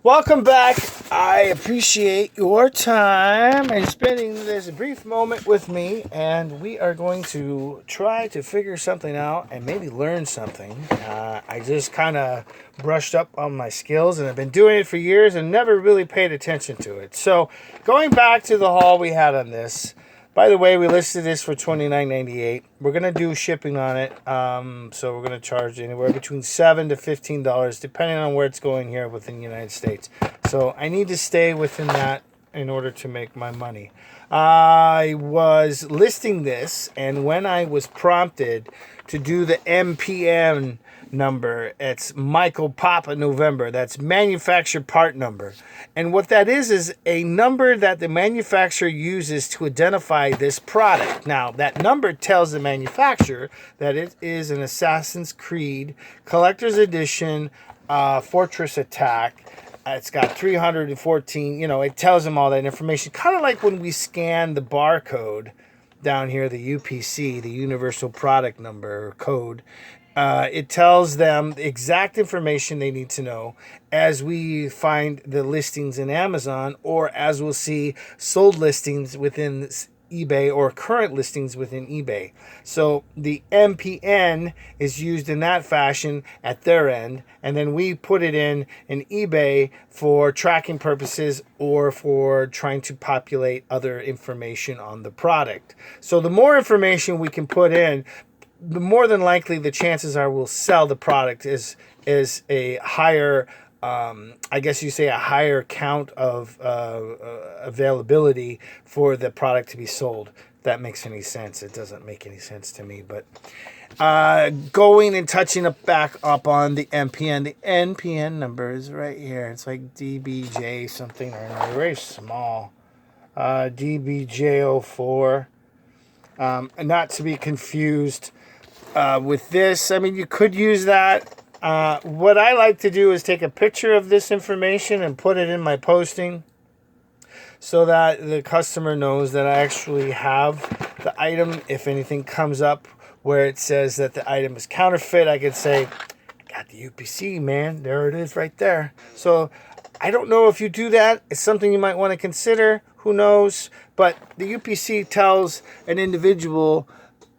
Welcome back. I appreciate your time and spending this brief moment with me, and we are going to try to figure something out and maybe learn something. I just kind of brushed up on my skills and I've been doing it for years and never really paid attention to it. So going back to the haul we had on this, by the way, we listed this for $29.98. We're going to do shipping on it. So we're going to charge anywhere between $7 to $15, depending on where it's going here within the United States. So I need to stay within that in order to make my money. I was listing this, and when I was prompted to do the MPN number, it's Michael Papa November. That's manufacturer part number. And what that is a number that the manufacturer uses to identify this product. Now, that number tells the manufacturer that it is an Assassin's Creed Collector's Edition Fortress Attack. It's got 314, it tells them all that information. Kind of like when we scan the barcode down here, the UPC, the Universal Product Number code. It tells them the exact information they need to know as we find the listings in Amazon, or as we'll see sold listings within eBay or current listings within eBay. So the MPN is used in that fashion at their end, and then we put it in eBay for tracking purposes or for trying to populate other information on the product. So the more information we can put in, the more than likely the chances are we'll sell the product is a higher, I guess you say a higher count of availability for the product to be sold. If that makes any sense. It doesn't make any sense to me, but going and touching back up on the MPN. The NPN number is right here. It's like DBJ something or another, very small. DBJ04. Not to be confused with this. I mean, you could use that. What I like to do is take a picture of this information and put it in my posting so that the customer knows that I actually have the item. If anything comes up where it says that the item is counterfeit, I could say, I got the UPC, man. There it is right there. So I don't know if you do that. It's something you might want to consider. Who knows? But the UPC tells an individual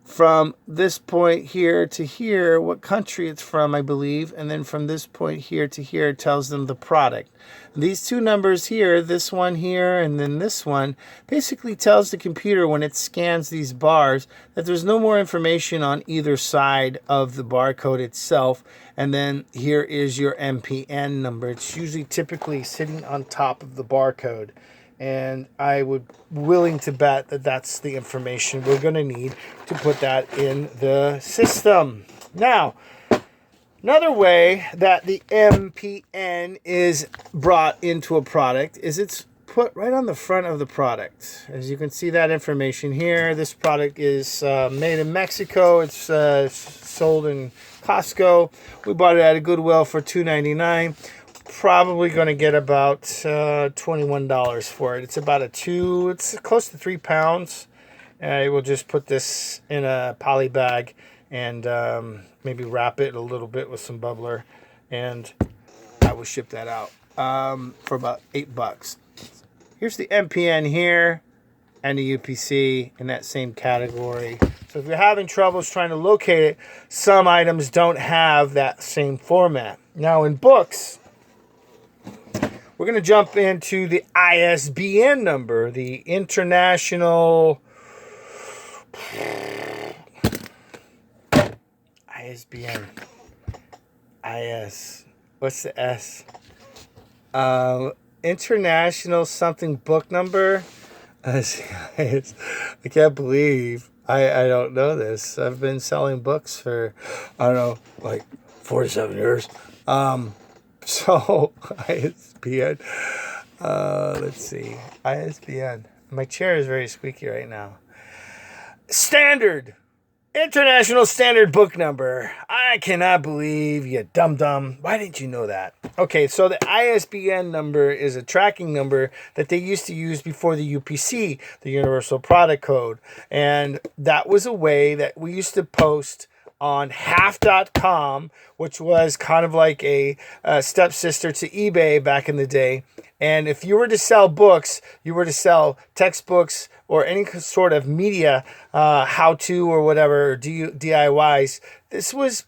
from this point here to here what country it's from, I believe, and then from this point here to here it tells them the product. These two numbers here, this one here and then this one, basically tells the computer when it scans these bars that there's no more information on either side of the barcode itself. And then here is your MPN number. It's usually typically sitting on top of the barcode. And I would willing to bet that that's the information we're going to need to put that in the system. Now, another way that the MPN is brought into a product is it's put right on the front of the product. As you can see that information here, this product is made in Mexico. It's sold in Costco. We bought it at a Goodwill for $2.99. Probably going to get about $21 for it. It's about it's close to 3 pounds. I will just put this in a poly bag and maybe wrap it a little bit with some bubbler, and I will ship that out for about $8. Here's the MPN here and the UPC in that same category. So if you're having troubles trying to locate it, some items don't have that same format. Now in books, we're going to jump into the ISBN number, the International ISBN. What's the S? International something book number. I can't believe I don't know this. I've been selling books for, I don't know, like 47 years. So, ISBN, let's see, ISBN. My chair is very squeaky right now. International Standard Book Number. I cannot believe you dum-dum. Why didn't you know that? Okay, so the ISBN number is a tracking number that they used to use before the UPC, the Universal Product Code. And that was a way that we used to post on half.com, which was kind of like a stepsister to eBay back in the day. And if you were to sell books, you were to sell textbooks or any sort of media, how-to or whatever, DIYs. This was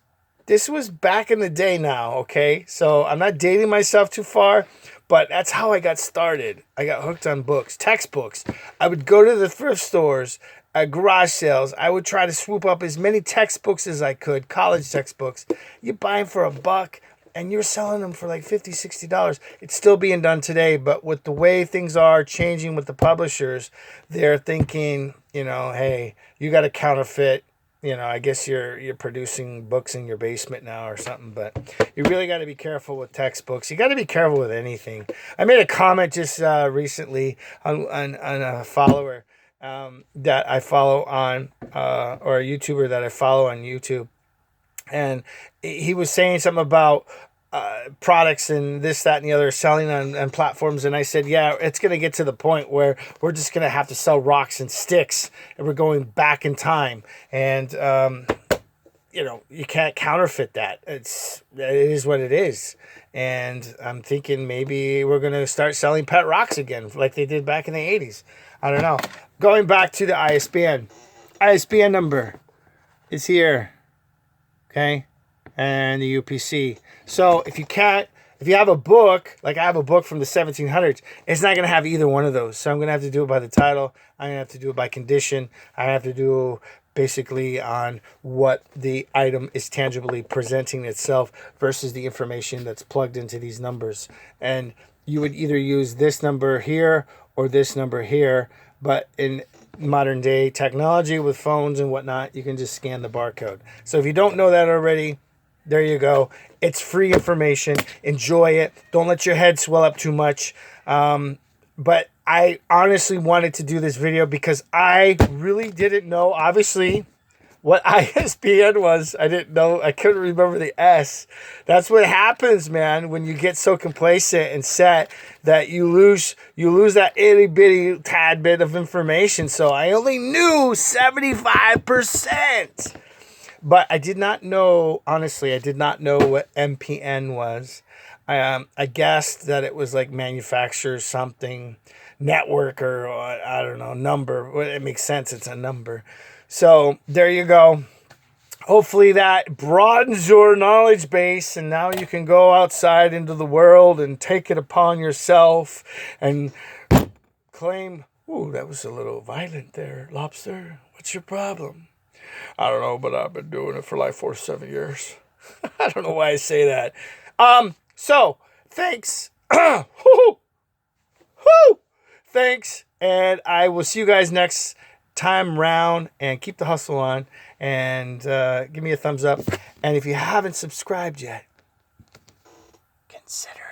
back in the day now, okay? So I'm not dating myself too far, but that's how I got started. I got hooked on books, textbooks. I would go to the thrift stores, garage sales. I would try to swoop up as many textbooks as I could, college textbooks. You buy them for $1, and you're selling them for like $50, $60. It's still being done today, but with the way things are changing with the publishers, they're thinking, hey, you got to counterfeit. I guess you're producing books in your basement now or something, but you really got to be careful with textbooks. You got to be careful with anything. I made a comment just recently on a follower that I follow on, or a YouTuber that I follow on YouTube. And he was saying something about products and this, that, and the other selling on platforms. And I said, yeah, it's going to get to the point where we're just going to have to sell rocks and sticks, and we're going back in time. And, you can't counterfeit that. It is what it is. And I'm thinking maybe we're going to start selling pet rocks again, like they did back in the 80s. I don't know. Going back to the ISBN. ISBN number is here. Okay. And the UPC. So if you have a book, like I have a book from the 1700s, it's not going to have either one of those. So I'm going to have to do it by the title. I'm going to have to do it by condition. I have to do basically on what the item is tangibly presenting itself versus the information that's plugged into these numbers. And you would either use this number here or this number here, but in modern day technology with phones and whatnot, you can just scan the barcode. So if you don't know that already, there you go. It's free information. Enjoy it. Don't let your head swell up too much. But I honestly wanted to do this video because I really didn't know, obviously, what ISBN was. I didn't know. I couldn't remember the S. That's what happens, man, when you get so complacent and set that you lose that itty bitty tad bit of information. So I only knew 75%. But I did not know, honestly, I did not know what MPN was. I guessed that it was like manufacturer something, network, or I don't know, number. Well, it makes sense. It's a number. So there you go. Hopefully that broadens your knowledge base, and now you can go outside into the world and take it upon yourself and claim, ooh, that was a little violent there, Lobster. What's your problem? I don't know, but I've been doing it for like 4 to 7 years. I don't know why I say that. So thanks. Thanks. And I will see you guys next time round, and keep the hustle on, and give me a thumbs up. And if you haven't subscribed yet, consider